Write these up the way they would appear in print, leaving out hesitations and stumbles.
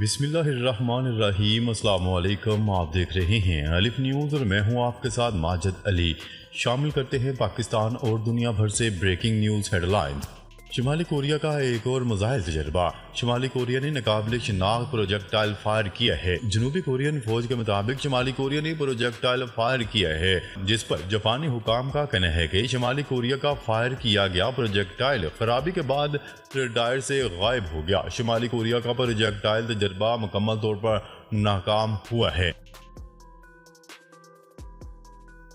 बिस्मिल्लाहिर्रहमानिर्रहीम। अस्सलाम वालेकुम। आप देख रहे हैं अलिफ न्यूज़ और मैं हूं आपके साथ माजिद अली। शामिल करते हैं पाकिस्तान और दुनिया भर से ब्रेकिंग न्यूज़ हेडलाइन। शुमाली कोरिया का एक और मिसाइल तजर्बा। शुमाली कोरिया ने नाकाबिल शिनाख्त प्रोजेक्टाइल फायर किया है। जनूबी कोरियन फौज के मुताबिक शुमाली कोरिया ने प्रोजेक्टाइल फायर किया है, जिस पर जापानी हुकाम का कहना है कि शुमाली कोरिया का फायर किया गया प्रोजेक्टाइल खराबी के बाद रडार से गायब हो गया। शुमाली कोरिया का प्रोजेक्टाइल तजर्बा मुकम्मल तौर पर नाकाम हुआ है।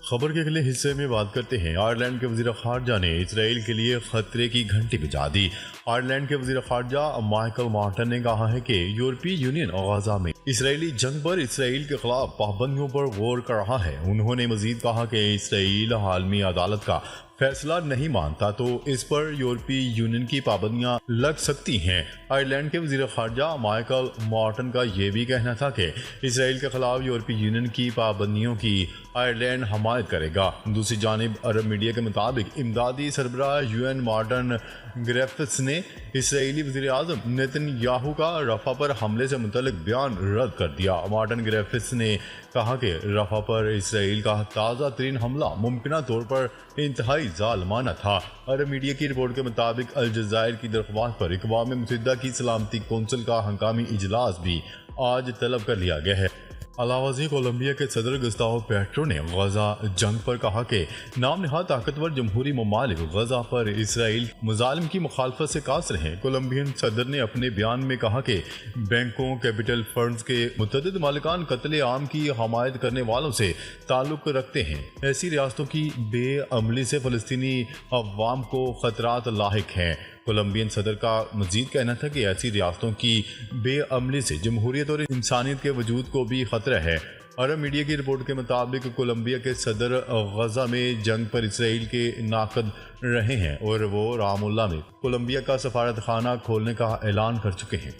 खबर के अगले हिस्से में बात करते हैं। आयरलैंड के वज़ीर ख़ारजा ने इसराइल के लिए खतरे की घंटी बजा दी। आयरलैंड के वज़ीर ख़ारजा माइकल मार्टन ने कहा है कि यूरोपीय यूनियन गाज़ा में इसराइली जंग पर इसराइल के खिलाफ पाबंदियों पर गौर कर रहा है। उन्होंने मजीद कहा कि इसराइल आलमी अदालत का फैसला नहीं मानता तो इस पर यूरोपीय यूनियन की पाबंदियां लग सकती हैं। आयरलैंड के वज़ीर ख़ारजा माइकल मार्टन का यह भी कहना था कि इसराइल के खिलाफ यूरोपीय यूनियन की पाबंदियों की आयरलैंड हमायत करेगा। दूसरी जानिब अरब मीडिया के मुताबिक इमदादी सरबराह यूएन मार्टन ग्रिफिथ्स ने इसराइली वज़ीर आज़म नेतन्याहू का रफ़ा पर हमले से मुतल्लिक बयान रद्द कर दिया। मार्टन ग्रिफिथ्स ने कहा कि रफ़ा पर इसराइल का ताज़ा तरीन हमला मुमकिन तौर पर इंतहाई ज़ालिमाना था। अरब मीडिया की रिपोर्ट के मुताबिक अल जज़ायर की दरख्वास्त पर अक़वाम मुत्तहिदा की सलामती कौंसिल का हंगामी इजलास भी आज तलब कर लिया गया है। अलावाज़ी कोलंबिया के सदर गुस्तावो पेट्रो ने गजा जंग पर कहा कि नाम नहाद ताकतवर जमहूरी ममालिक गजा पर इसराइल मुजालिम की मुखालफत से कासर हैं। कोलंबियन सदर ने अपने बयान में कहा कि बैंकों, कैपिटल फंड्स के मुतअद्दिद मालिकान कत्ले आम की हमायत करने वालों से ताल्लुक रखते हैं। ऐसी रियासतों की बेअमली से फ़लस्तीनी अवाम को खतरात लाहिक हैं। कोलंबियन सदर का मजीद कहना था कि ऐसी रियासतों की बेअमली से जमहूरियत और इंसानियत के वजूद को भी खतरा है। अरब मीडिया की रिपोर्ट के मुताबिक कोलंबिया के सदर गजा में जंग पर इसराइल के नाकद रहे हैं और वो रामुल्ला में कोलंबिया का सफारत खाना खोलने का ऐलान कर चुके हैं।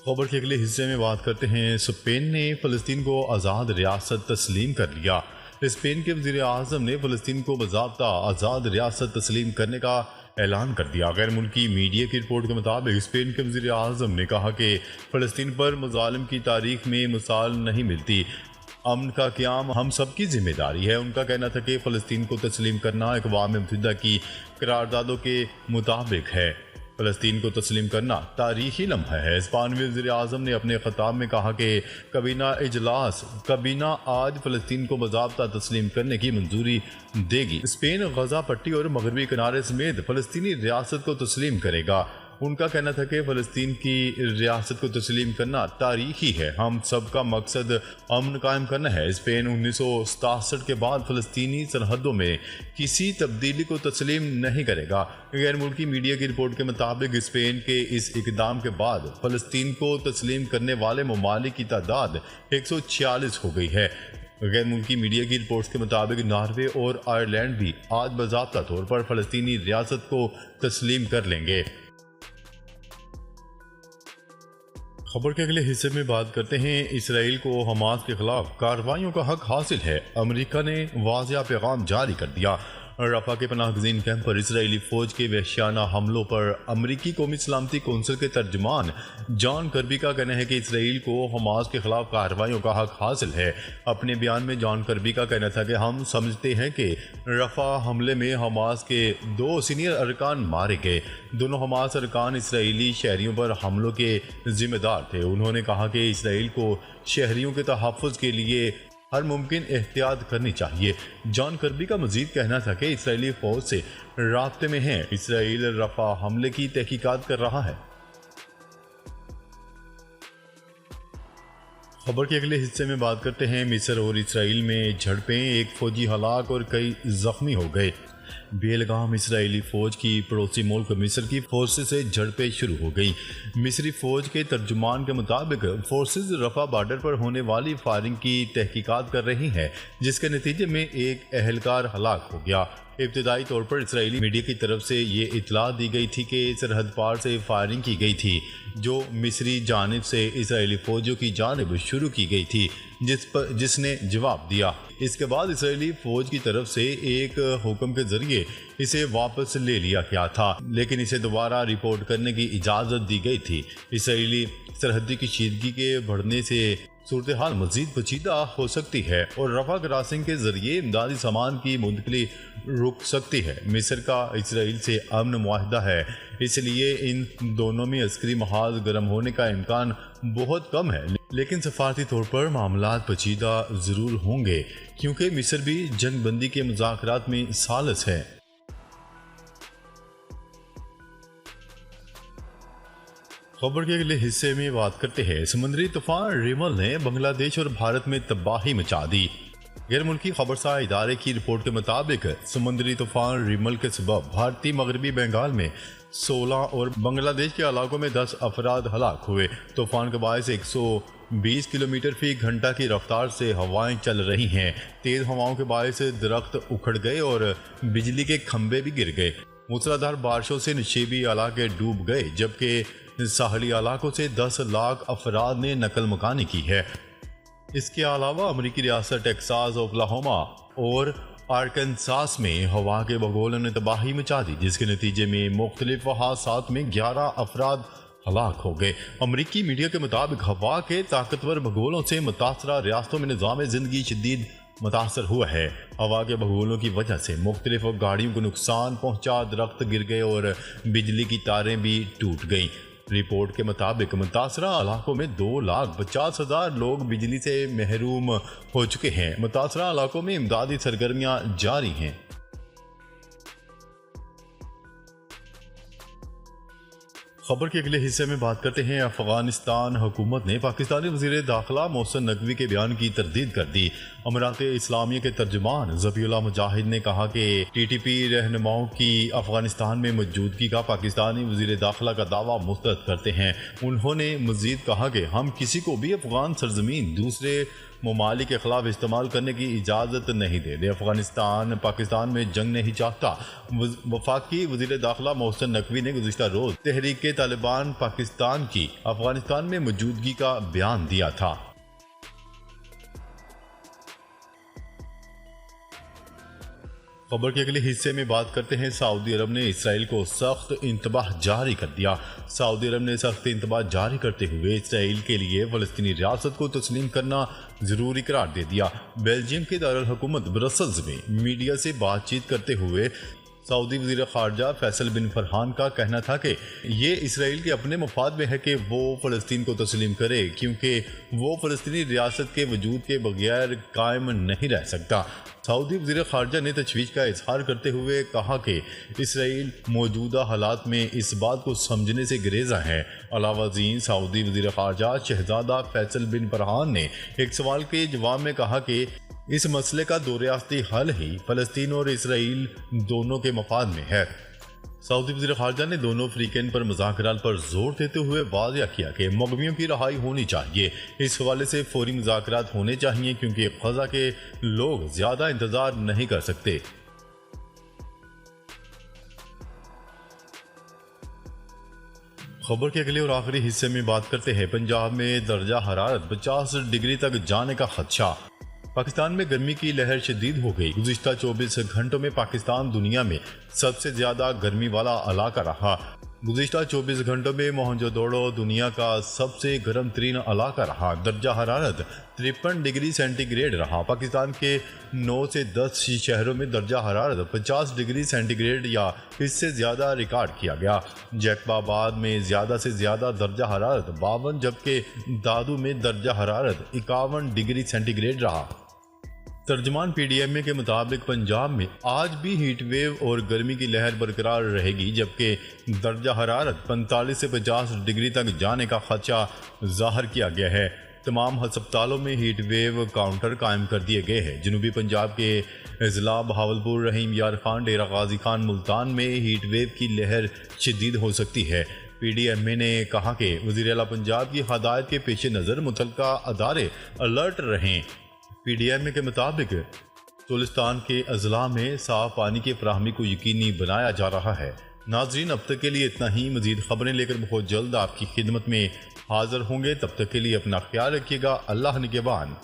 खबर के अगले हिस्से में बात करते हैं। स्पेन ने फ़लस्तीन को आज़ाद रियासत तस्लीम कर लिया। स्पेन के वज़ीर आज़म ने फ़लस्तीन को बाज़ाब्ता आज़ाद रियासत तस्लीम करने का ऐलान कर दिया। गैर मुल्की मीडिया की रिपोर्ट के मुताबिक स्पेन के वज़ीर आज़म ने कहा कि फ़लस्तीन पर मुज़ालिम की तारीख में मिसाल नहीं मिलती। अमन का क़याम हम सब की जिम्मेदारी है। उनका कहना था कि फ़लस्तीन को तस्लीम करना अक़वाम मुत्तहिदा की करारदादों के मुताबिक है। फ़लस्तीन को तस्लीम करना तारीखी लम्हा है। स्पेनी वज़ीर आज़म ने अपने ख़िताब में कहा कि कबीना आज फ़लस्तीन को बाज़ाब्ता तस्लीम करने की मंजूरी देगी। स्पेन गजा पट्टी और मगरबी किनारे समेत फ़लस्तीनी रियासत को तस्लीम करेगा। उनका कहना था कि फ़लस्तीन की रियासत को तस्लीम करना तारीखी है। हम सब का मकसद अमन कायम करना है। स्पेन 1967 के बाद फ़लस्तीनी सरहदों में किसी तब्दीली को तस्लीम नहीं करेगा। गैर मुल्की मीडिया की रिपोर्ट के मुताबिक स्पेन के इस इक़दाम के बाद फ़लस्तीन को तस्लीम करने वाले ममालिक की तादाद 146 हो गई है। गैर मुल्की मीडिया की रिपोर्ट्स के मुताबिक नॉर्वे और आयरलैंड भी आज बाज़ाब्ता तौर पर फ़लस्तीनी रियासत को तस्लीम कर लेंगे। खबर के अगले हिस्से में बात करते हैं। इसराइल को हमास के खिलाफ कार्रवाइयों का हक हासिल है। अमेरिका ने वाज़िया पैगाम जारी कर दिया। रफ़ा के पनाहगज़ीन कैंप पर इसराइली फ़ौज के वहशियाना हमलों पर अमरीकी कौमी सलामती कौंसिल के तर्जुमान जॉन कर्बी का कहना है कि इसराइल को हमास के खिलाफ कार्रवाइयों का हक हासिल है। अपने बयान में जॉन कर्बी का कहना था कि हम समझते हैं कि रफ़ा हमले में हमास के 2 सीनियर अरकान मारे गए। दोनों हमास अरकान इसराइली शहरियों पर हमलों के जिम्मेदार थे। उन्होंने कहा कि इसराइल को शहरियों के तहफ़्फ़ुज़ के लिए हर मुमकिन एहतियात करनी चाहिए। जॉन कर्बी का मजीद कहना था कि इसराइली फ़ौज से राब्ते में हैं। इसराइल रफ़ा हमले की तहकीकात कर रहा है। खबर के अगले हिस्से में बात करते हैं। मिस्र और इसराइल में झड़पें, एक फ़ौजी हलाक और कई ज़ख्मी हो गए। बेलगाम इसराइली फ़ौज की पड़ोसी मुल्क मिस्र की फोर्सेस से झड़पें शुरू हो गई। मिस्री फ़ौज के तर्जुमान के मुताबिक फोर्सेस रफ़ा बॉर्डर पर होने वाली फायरिंग की तहकीकात कर रही हैं, जिसके नतीजे में एक एहलकार हलाक हो गया। इब्तदाई तौर पर इसराइली मीडिया की तरफ से ये इतला दी गई थी कि सरहद पार से फायरिंग की गई थी, जो मिस्री जानिब से इसराइली फौजियों की जानिब शुरू की गई थी, जिसने जवाब दिया। इसके बाद इसराइली फौज की तरफ से एक हुक्म के जरिए इसे वापस ले लिया गया था, लेकिन इसे दोबारा रिपोर्ट करने की इजाज़त दी गई थी। इसराइली सरहदी कशीदगी के बढ़ने से सूरत हाल मजीद पेचीदा हो सकती है और रफा क्रॉसिंग के जरिए इमदादी सामान की मुंतकली रुक सकती है। मिस्र का इसराइल से अमन मुआहदा है, इसलिए इन दोनों में अस्करी महाज गर्म होने का इम्कान बहुत कम है, लेकिन सफारती तौर पर मामलात पेचीदा ज़रूर होंगे क्योंकि मिस्र भी जंग बंदी के मुज़ाकरात में सालस है। खबर के अगले हिस्से में बात करते हैं। समुद्री तूफान रिमल ने बांग्लादेश और भारत में तबाही मचा दी। गैर मुल्की खबरसार इदारे की रिपोर्ट के मुताबिक समुद्री तूफान रिमल के सबब भारतीय मगरबी बंगाल में 16 और बांग्लादेश के इलाकों में 10 अफराद हलाक हुए। तूफान के बायस 120 किलोमीटर फी घंटा की रफ्तार से हवाएं चल रही हैं। तेज हवाओं के बायस दरख्त उखड़ गए और बिजली के खंभे भी गिर गए। मूसलाधार बारिशों से नशीबी इलाके डूब गए, जबकि साहली इलाकों से 10 लाख अफराद ने नकल मकानी की है। इसके अलावा अमरीकी रियासत टेक्सास, ओक्लाहोमा और आर्कनसास में हवा के भगोलों ने तबाही मचा दी, जिसके नतीजे में मुख्तलिफ हादसात में 11 अफराद हलाक हो गए। अमरीकी मीडिया के मुताबिक हवा के ताकतवर भगोलों से मुतासरा रियासतों में निज़ाम जिंदगी शदीद मुतासर हुआ है। हवा के भगोलों की वजह से मुख्तलिफ गाड़ियों को नुकसान पहुंचा, दरख्त गिर गए और बिजली की तारें भी टूट गईं। रिपोर्ट के मुताबिक मुतासरा इलाकों में 2,50,000 लोग बिजली से महरूम हो चुके हैं। मुतासरा इलाकों में इमदादी सरगर्मियां जारी हैं। खबर के अगले हिस्से में बात करते हैं। अफगानिस्तान हुकूमत ने पाकिस्तानी वज़ीर दाखिला मोहसिन नकवी के बयान की तरदीद कर दी। अमीरात इस्लामिया के तर्जुमान ज़बीउल्लाह मुजाहिद ने कहा कि TTP रहनुमाओं की अफगानिस्तान में मौजूदगी का पाकिस्तानी वज़ीर दाखिला का दावा मुस्तरद करते हैं। उन्होंने मज़ीद कहा कि हम किसी को भी अफगान सरजमीन दूसरे ममालिक के खिलाफ इस्तेमाल करने की इजाज़त नहीं दे रहे। अफगानिस्तान पाकिस्तान में जंग नहीं चाहता। वफाकी वज़ीर दाखिला मोहसिन नकवी ने गुज़िश्ता रोज़ तहरीक तालिबान पाकिस्तान की अफगानिस्तान में मौजूदगी का बयान दिया था। खबर के अगले हिस्से में बात करते हैं। सऊदी अरब ने इसराइल को सख्त इंतबाह जारी कर दिया। सऊदी अरब ने सख्त इंतबाह जारी करते हुए इसराइल के लिए फ़लस्तीनी रियासत को तस्लीम करना ज़रूरी करार दे दिया। बेल्जियम के दारुल हुकूमत ब्रसल्स में मीडिया से बातचीत करते हुए सऊदी वज़ीर ख़ारजा फैसल बिन फरहान का कहना था कि ये इसराइल के अपने मफाद में है कि वो फ़लस्तीन को तस्लीम करे, क्योंकि वो फ़लस्तीनी रियासत के वजूद के बगैर कायम नहीं रह सकता। सऊदी वज़ीर ख़ारजा ने तशवीश का इजहार करते हुए कहा कि इसराइल मौजूदा हालात में इस बात को समझने से गुरेज़ा है। अलावाज़ीन सऊदी वज़ीर ख़ारजा शहज़ादा फैसल बिन फरहान ने एक सवाल के जवाब में कहा कि इस मसले का दो रियासती हल ही फ़लस्तीन और इसराइल दोनों के मफाद में है। सऊदी वज़ीर ख़ारजा ने दोनों फ़रीक़ैन पर मुज़ाकरात पर जोर देते हुए वाज़ेह किया कि मुग़वियों की रहाई होनी चाहिए। इस हवाले से फ़ौरी मुज़ाकरात होने चाहिए, क्योंकि ग़ज़ा के लोग ज़्यादा इंतज़ार नहीं कर सकते। खबर के अगले और आखिरी हिस्से में बात करते हैं। पंजाब में दर्जा हरारत 50 डिग्री तक जाने का खदशा। पाकिस्तान में गर्मी की लहर शदीद हो गई। गुज़िश्ता 24 घंटों में पाकिस्तान दुनिया में सबसे ज़्यादा गर्मी वाला इलाका रहा। गुज़िश्ता 24 घंटों में मोहनजोदड़ो दुनिया का सबसे गर्म तरीन इलाका रहा। दर्जा हरारत 53 डिग्री सेंटीग्रेड रहा। पाकिस्तान के 9 से 10 शहरों में दर्जा हरारत 50 डिग्री सेंटीग्रेड या इससे ज़्यादा रिकॉर्ड किया गया। जैकबाबाद में ज़्यादा से ज़्यादा दर्जा हरारत 52, जबकि दादू में दर्जा हरारत 51 डिग्री सेंटीग्रेड रहा। तर्जमान PDMA के मुताबिक पंजाब में आज भी हीट वेव और गर्मी की लहर बरकरार रहेगी, जबकि दर्जा हरारत 45 से 50 डिग्री तक जाने का खदशा जाहिर किया गया है। तमाम हस्पतालों में हीट वेव काउंटर कायम कर दिए गए हैं। जनूबी पंजाब के अजला, बहावलपुर, रहीम यार खान, डेरा गाजी खान, मुल्तान में हीट वेव की लहर शदीद हो सकती है। PDMA ने कहा कि वज़ीर आला पंजाब की हदायत के पेश नज़र मुतल्लिका अदारे अलर्ट रहें। PDMA के मुताबिक सुलिस्तान के अजला में साफ पानी की फराहमी को यकीनी बनाया जा रहा है। नाजरीन, अब तक के लिए इतना ही। मजीद खबरें लेकर बहुत जल्द आपकी खिदमत में हाजिर होंगे। तब तक के लिए अपना ख्याल रखिएगा। अल्लाह निगहबान।